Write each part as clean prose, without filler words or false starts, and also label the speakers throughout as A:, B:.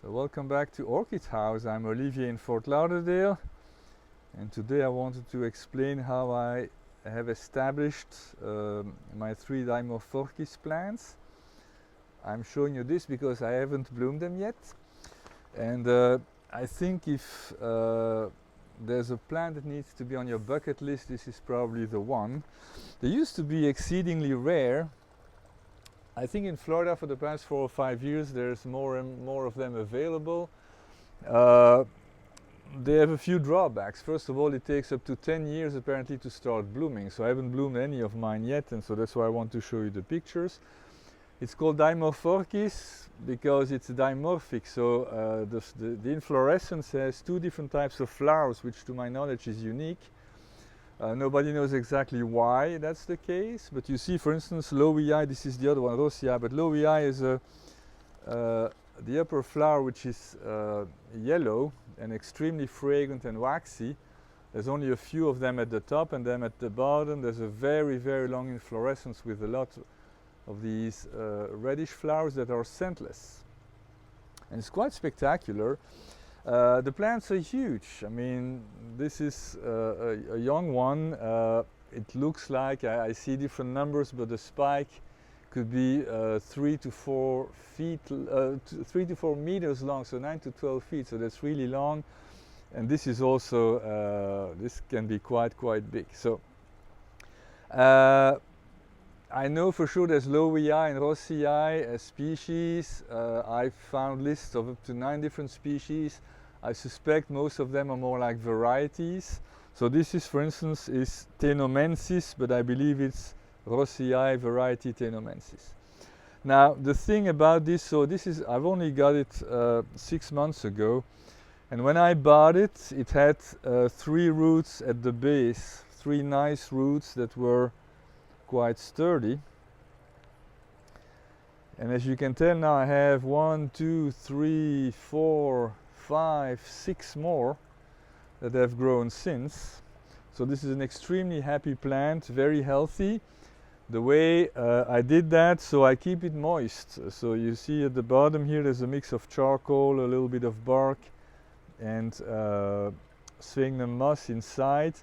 A: Welcome back to Orchid House. I'm Olivier in Fort Lauderdale, and today I wanted to explain how I have established my 3 Dimorphorchis plants. I'm showing you this because I haven't bloomed them yet, and I think if there's a plant that needs to be on your bucket list, this is probably the one. They used to be exceedingly rare. I think in Florida for the past 4 or 5 years there's more and more of them available. They have a few drawbacks. First of all, it takes up to 10 years apparently to start blooming, so I haven't bloomed any of mine yet, and so that's why I want to show you the pictures. It's called Dimorphorchis because it's dimorphic, so the inflorescence has 2 different types of flowers, which to my knowledge is unique. Nobody knows exactly why that's the case, but you see, for instance, lowii, this is the other one, rossii, but lowii is the upper flower, which is yellow and extremely fragrant and waxy. There's only a few of them at the top, and then at the bottom there's a very, very long inflorescence with a lot of these reddish flowers that are scentless. And it's quite spectacular. The plants are huge. I mean, this is a young one. It looks like, I see different numbers, but the spike could be 3 to 4 feet, 3 to 4 meters long, so 9 to 12 feet, so that's really long. And this is also, this can be quite big. So I know for sure there's lowii and rossii as species. I've found lists of up to 9 different species. I suspect most of them are more like varieties. So this is, for instance, is tenomensis, but I believe it's rossii variety tenomensis. Now the thing about this, so this is, I've only got it 6 months ago, and when I bought it, it had 3 roots at the base, 3 nice roots that were quite sturdy. And as you can tell now, I have 1, 2, 3, 4, 5, 6 more that have grown since. So this is an extremely happy plant, very healthy. The way I did that, so I keep it moist. So you see at the bottom here there's a mix of charcoal, a little bit of bark, and sphagnum moss inside.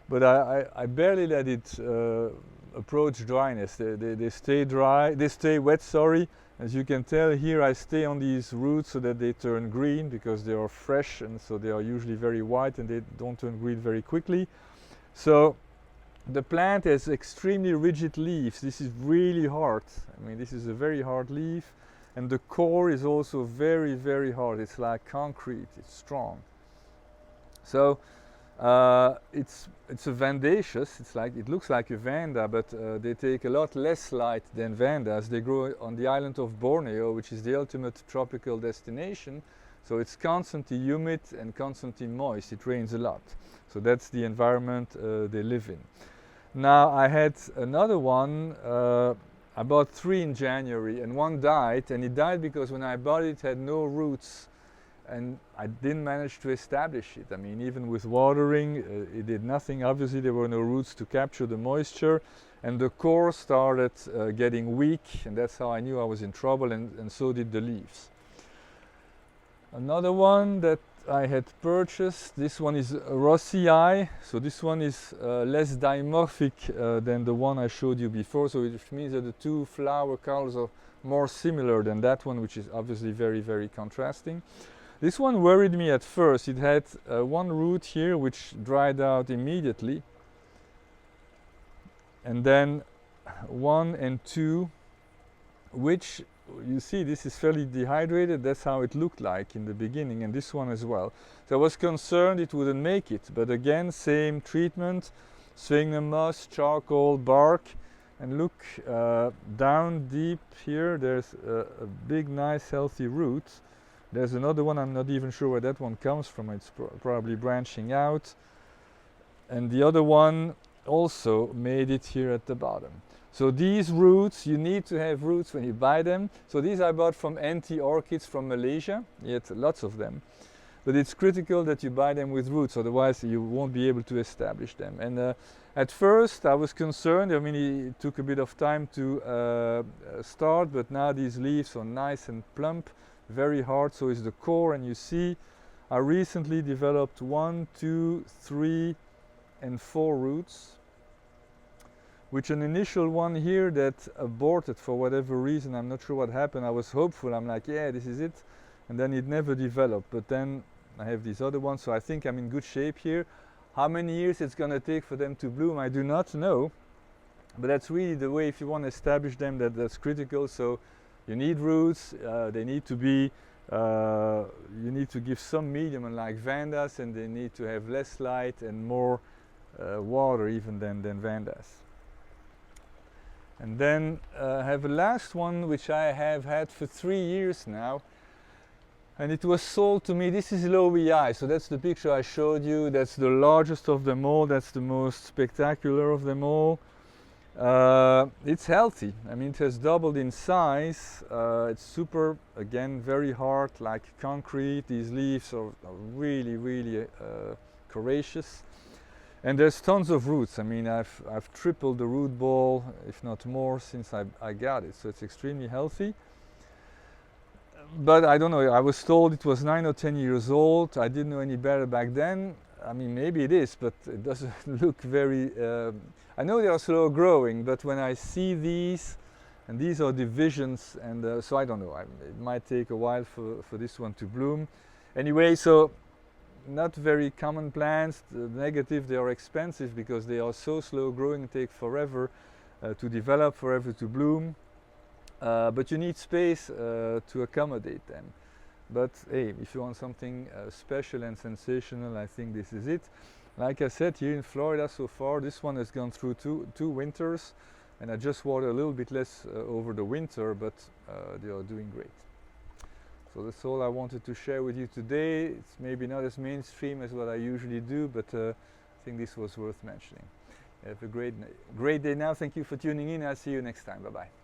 A: But I barely let it approach dryness. They stay dry, they stay wet, sorry. As you can tell here, I stay on these roots so that they turn green because they are fresh, and so they are usually very white and they don't turn green very quickly. So the plant has extremely rigid leaves. This is really hard. I mean, this is a very hard leaf, and the core is also very, very hard. It's like concrete, it's strong. So it's a vandaceous. It's like, it looks like a vanda, but they take a lot less light than vandas. They grow on the island of Borneo, which is the ultimate tropical destination. So it's constantly humid and constantly moist. It rains a lot. So that's the environment they live in. Now I had another one. I bought 3 in January, and one died, and it died because when I bought it, it had no roots. And I didn't manage to establish it. I mean, even with watering, it did nothing. Obviously, there were no roots to capture the moisture, and the core started getting weak, and that's how I knew I was in trouble, and so did the leaves. Another one that I had purchased, this one is rossii. So this one is less dimorphic than the one I showed you before, so it means that the 2 flower colors are more similar than that one, which is obviously very, very contrasting. This one worried me at first. It had 1 root here which dried out immediately, and then 1 and 2 which, you see, this is fairly dehydrated. That's how it looked like in the beginning, and this one as well. So I was concerned it wouldn't make it, but again, same treatment, sphagnum moss, charcoal, bark, and look down deep here, there's a big, nice, healthy root. There's another one, I'm not even sure where that one comes from. It's probably branching out. And the other one also made it here at the bottom. So these roots, you need to have roots when you buy them. So these I bought from Orchids from Malaysia. Yet lots of them. But it's critical that you buy them with roots, otherwise you won't be able to establish them. And at first I was concerned. I mean, it took a bit of time to start, but now these leaves are nice and plump, very hard, so is the core. And you see I recently developed 1, 2, 3 and 4 roots, which an initial one here that aborted for whatever reason. I'm not sure what happened. I was hopeful, I'm like, yeah, this is it, and then it never developed. But then I have these other ones, so I think I'm in good shape here. How many years it's gonna take for them to bloom, I do not know, but that's really the way, if you want to establish them, that's critical. So you need roots, they need to be you need to give some medium, unlike vandas, and they need to have less light and more water even than vandas. And then I have a last one which I have had for 3 years now, and it was sold to me. This is lowii, so that's the picture I showed you. That's the largest of them all, that's the most spectacular of them all. It's healthy. I mean, it has doubled in size. It's super, again, very hard, like concrete. These leaves are really courageous, and there's tons of roots. I mean, I've tripled the root ball, if not more, since I got it. So it's extremely healthy. But I don't know, I was told it was 9 or 10 years old. I didn't know any better back then. I mean, maybe it is, but it doesn't look very... I know they are slow growing, but when I see these, and these are divisions, and so I don't know, it might take a while for this one to bloom. Anyway, so not very common plants. The negative, they are expensive because they are so slow growing and take forever to develop, forever to bloom. But you need space to accommodate them. But hey, if you want something special and sensational, I think this is it. Like I said, here in Florida so far, this one has gone through two winters, and I just water a little bit less over the winter, but they are doing great. So that's all I wanted to share with you today. It's maybe not as mainstream as what I usually do, but I think this was worth mentioning. Have a great day now. Thank you for tuning in. I'll see you next time. Bye-bye.